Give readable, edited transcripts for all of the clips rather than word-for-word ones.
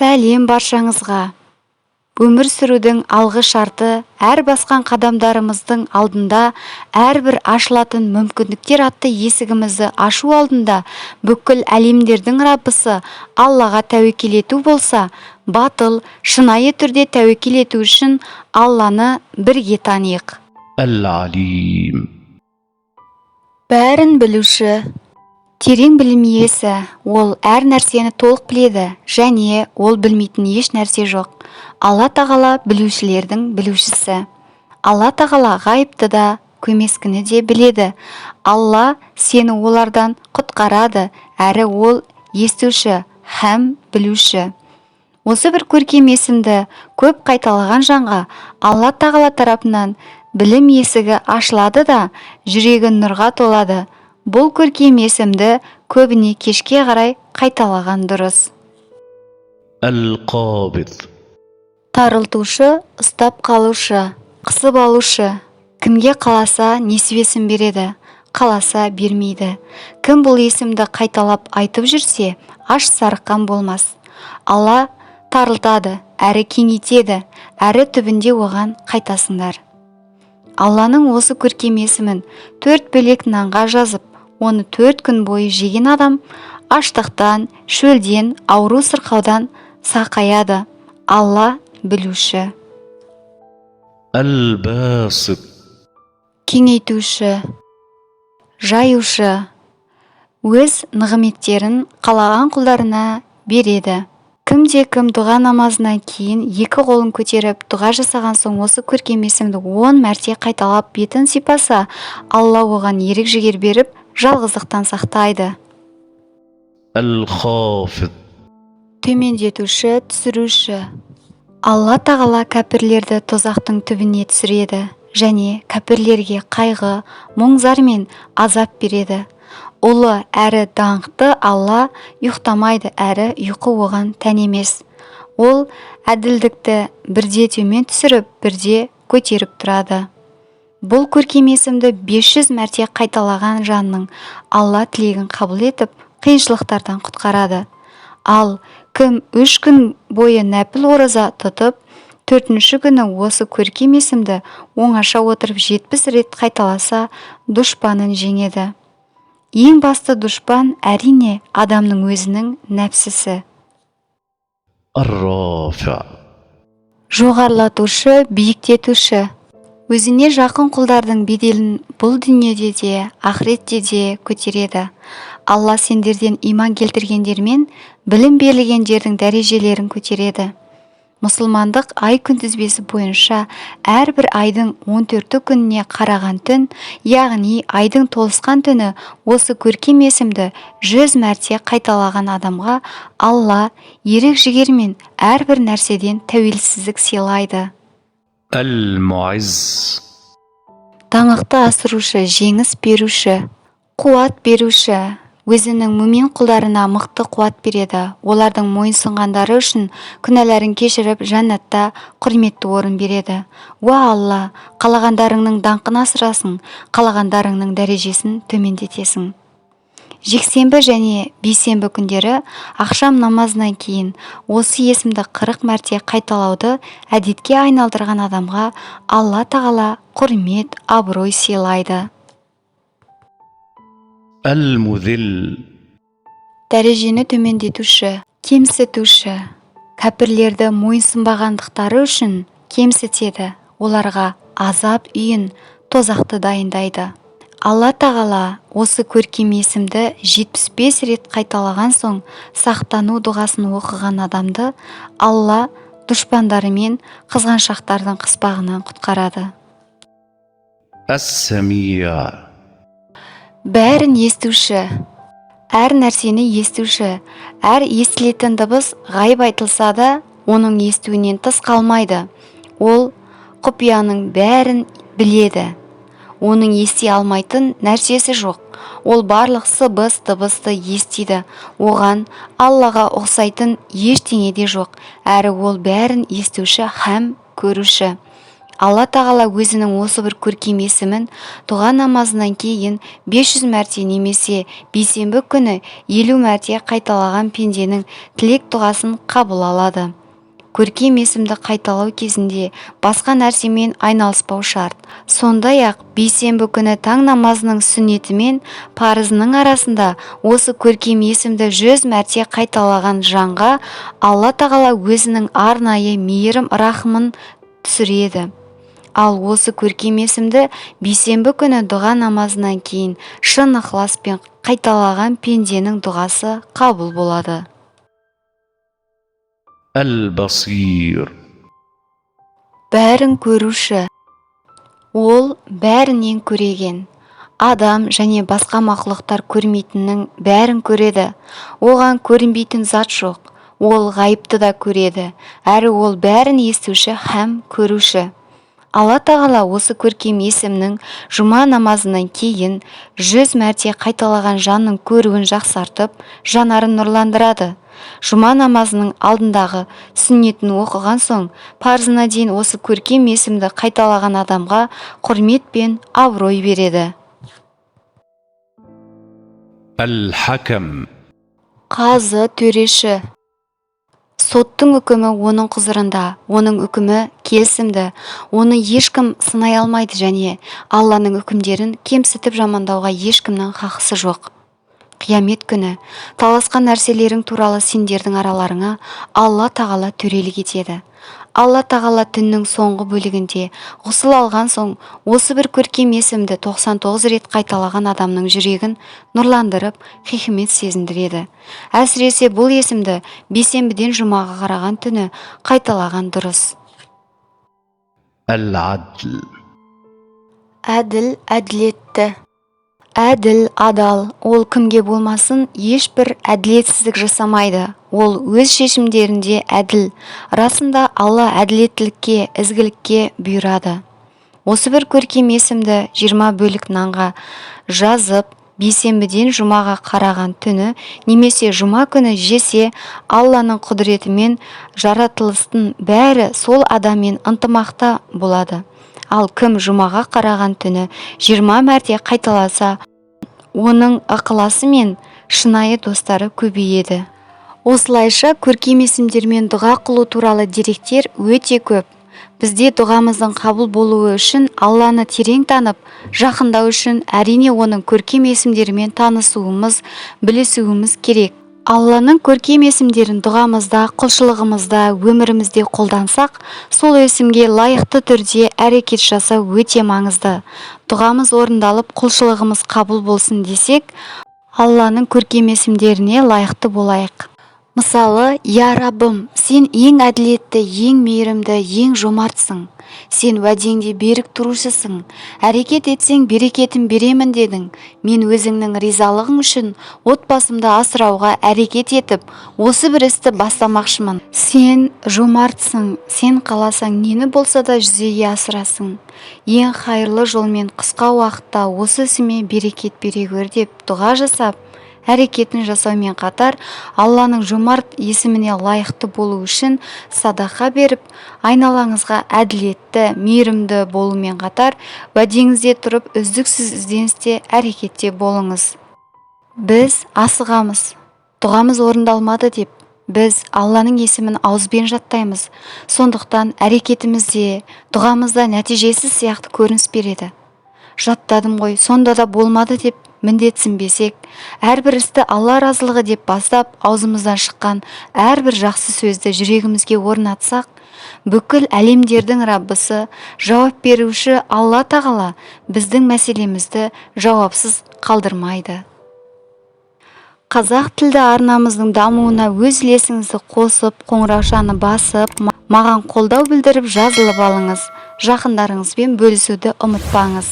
Сәлем баршаңызға. Өмір сүрудің алғы шарты әр басқан қадамдарымыздың алдында әрбір ашылатын мүмкіндіктер атты есігімізді ашу алдында бүкіл әлемдердің Раббысы Аллаға тәуекел ету болса, батыл, шынайы түрде тәуекел ету үшін Алланы бірге таниық. Әл-Алим. Бәрін білуші, терең білім иесі, ол әр нәрсені толық біледі және ол білмейтін еш нәрсе жоқ. Алла тағала білушілердің білушісі. Алла тағала ғайыпты да, көмескіні де біледі. Алла сені олардан құтқарады, әрі ол естуші һәм білуші. Осы бір көркем есімді көп қайталаған жанға Алла тағала тарапынан білім есігі ашылады да, жүрегі нұрға толады. Бұл көркем есімді көбіне кешке қарай қайталаған дұрыс. Әл-Қабид. Тарылтушы, ұстап қалушы, қысып алушы. Кімге қаласа несібесін береді, қаласа бермейді. Кім бұл есімді қайталап айтып жүрсе, аш сарыққан болмас. Алла тарылтады, әрі кеңейтеді, әрі түбінде оған қайтасыңдар. Алланың осы көркем есімін 4 бөлек нанға жазып, оны 4 күн бойы жеген адам аштықтан, шөлден, ауру сырқаудан сақаяды. Алла білуші. Әл-Басит. Кеңейтуші, жаюшы, өз нығметтерін қалаған құлдарына береді. Кім дұға намазынан кейін 2 қолын көтеріп дұға жасаған соң осы көркем есімді 10 мәрте қайталап бетін сипаса, Алла оған ерік жігер беріп, жалғыздықтан сақтайды. Әл-Хафид. Төмендетуші, түсіруші. Алла тағала кәпірлерді тозақтың түбіне түсіреді және кәпірлерге қайғы, мұң-зар мен азап береді. Ұлы әрі даңқты Алла ұйықтамайды, әрі ұйқы оған тән емес. Ол әділдікті бірде төмен түсіріп, бірде көтеріп тұрады. Бұл көркем есімді 500 мәрте қайталаған жанның Алла тілегін қабыл етіп, қиыншылықтардан құтқарады. Ал кім 3 күн бойы нәпіл ораза тұтып, 4-ші күні осы көркем есімді оңаша отырып 70 рет қайталаса, дұшпанын жеңеді. Ең басты дұшпан әрине адамның өзінің нәпсісі. Ар-Рафи. Жоғарлатушы, биіктетуші. Өзіне жақын құлдардың беделін бұл дүниеде де, ақыретте де көтереді. Алла сендерден иман келтіргендермен білім берілгендердің дәрежелерін көтереді. Мұсылмандық ай күнтізбесі бойынша әрбір айдың 14 күніне қараған түн, яғни айдың толысқан түні осы көркем есімді 100 мәрте қайталаған адамға Алла ерік жігермен әрбір нәрседен тәуелсіздік сыйлайды. Әл-Муазз. Даңқты асырушы, жеңіс беруші, қуат беруші. Өзінің мүмин құлдарына мықты қуат береді. Олардың мойынсұнғандары үшін күнәләрін кешіріп, жәннатта құрметті орын береді. Уа Алла, қалағандарыңның даңқын асырасың, қалағандарыңның дәрежесін төмендетесің. Жексенбі және бейсенбі күндері ақшам намазынан кейін осы есімді 40 мәрте қайталауды әдетке айналдырған адамға Алла тағала құрмет, абырой сыйлайды. Әл-Музил. Дәрежені төмендетуші, кемсітуші. Кәпірлерді мойынсынбағандықтары үшін кемсітеді. Оларға азап үйін, тозақты дайындайды. Алла тағала осы көркем есімді 75 рет қайталаған соң сақтану дұғасын оқыған адамды Алла дұшпандары мен қызғаншақтардың қыспағынан құтқарады. Әс-Самия. Бәрін естуші, әр нәрсені естуші. Әр естілетін дыбыс ғайып айтылса да, оның естуінен тыс қалмайды. Ол құпияның бәрін біледі. Оның ести алмайтын нәрсесі жоқ. Ол барлық сыбыс дыбысты естиді. Оған Аллаға ұқсайтын ештеңе де жоқ. Әрі ол бәрін естуші һәм көруші. Алла тағала өзінің осы бір көркем есімін дұға намазынан кейін 500 мәрте немесе бейсенбі күні 50 мәрте қайталаған пенденің тілек дұғасын қабыл алады. Көркем есімді қайталау кезінде басқа нәрсемен айналыспау шарт. Сондай-ақ бейсенбі күні таң намазының сүннеті мен парызының арасында осы көркем есімді 100 мәрте қайталаған жанға Алла тағала өзінің арнайы мейірім рахымын түсіреді. Ал осы көркем есімді бейсенбі күні дұға намазынан кейін шын ықыласпен қайталаған пенденің дұғасы қабыл болады. البصير Бәрін көруші. Ол бәрінен көреген. Адам және басқа мақлықтар көрмейтіннің бәрін көреді. Оған көрінбейтін зат жоқ. Ол ғайыпты да көреді. Әрі ол бәрін естуші һәм көруші. Алла тағала осы көркем есімнің жұма намазынан кейін 100 мәрте қайталаған жанның көруін жақсартып, жанарын нұрландырады. Жұма намазының алдындағы сүннетін оқыған соң, парызына дейін осы көркем есімді қайталаған адамға құрмет пен абырой береді. الحكم Қазы төреші. Соттың үкімі оның құзырында, оның үкімі келісімді, оны ешкім сынай алмайды және Алланың үкімдерін кемсітіп жамандауға ешкімнің хақысы жоқ. Қиямет күні таласқан нәрселерің туралы сендердің араларыңа Алла тағала төрелік етеді. Алла тағала түннің соңғы бөлігінде ғұсыл алған соң осы бір көркем есімді 99 рет қайталаған адамның жүрегін нұрландырып, хикмет сезіндіреді. Әсіресе бұл есімді бейсенбіден жұмаға қараған түні қайталаған дұрыс. العدل Әділ, әділетті. Әділ, адал, ол кімге болмасын ешбір әділетсіздік жасамайды. Ол өз шешімдерінде әділ. Расында Алла әділеттілікке, ізгілікке бұйырады. Осы бір көркем есімді 20 бөлік нанға жазып, бейсенбіден жұмаға қараған түні немесе жұма күні жесе, Алланың құдіретімен жаратылыстың бәрі сол адаммен ынтымақта болады. Ал кім жұмаға қараған түні 20 мәрте қайталаса, оның ықыласы мен шынайы достары көбейеді. Осылайша көркем есімдермен дұға қылу туралы деректер өте көп. Бізде дұғамыздың қабыл болуы үшін Алланы терең танып, жақындау үшін әрине оның көркем есімдерімен танысуымыз, білісуіміз керек. Алланың көркем есімдерін дұғамызда, құлшылығымызда, өмірімізде қолдансақ, сол есімге лайықты түрде әрекет жасау өте маңызды. Дұғамыз орындалып, құлшылығымыз қабыл болсын десек, Алланың көркем есімдеріне лайықты болайық. Мысалы, я Раббым, сен ең әділетті, ең мейірімді, ең жомартсың. Сен уәдеңде берік тұрушысың. Әрекет етсең берекетін беремін дедің. Мен өзіңнің ризалығың үшін отбасымды асырауға әрекет етіп, осы бір істі бастамақшымын. Сен жомартсың. Сен қаласаң нені болса да жүзеге асырасың. Ең хайырлы жолмен қысқа уақытта осы ісіме берекет бере көр деп дұға жасап, әрекетін жасаумен қатар Алланың жомарт есіміне лайықты болу үшін садақа беріп, айналаңызға әділетті, мейірімді болумен қатар уәдеңізде тұрып үздіксіз ізденісте әрекетте болыңыз. Біз асығамыз, дұғамыз орындалмады деп, біз Алланың есімін ауызбен жаттаймыз. Сондықтан әрекетімізде, дұғамызда нәтижесіз сияқты көрініс береді. Жаттадым ғой, сонда да болмады деп міндетсінбесек, әрбір істі Алла разылығы деп бастап, аузымыздан шыққан әрбір жақсы сөзді жүрегімізге орнатсақ, бүкіл әлемдердің Раббысы, жауап беруші Алла тағала біздің мәселемізді жауапсыз қалдырмайды. Қазақ тілді арнамыздың дамуына өз үлесіңізді қосып, қоңыраушаны басып, маған қолдау білдіріп жазылып алыңыз. Жақындарыңызбен бөлісуді ұмытпаңыз.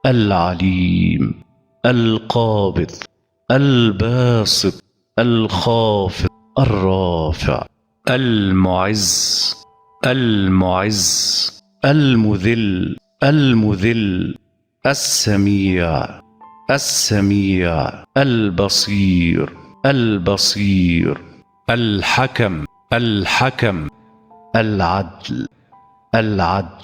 العليم القابض الباسط الخافض الرافع المعز المعز المذل المذل السميع السميع البصير البصير الحكم الحكم العدل العدل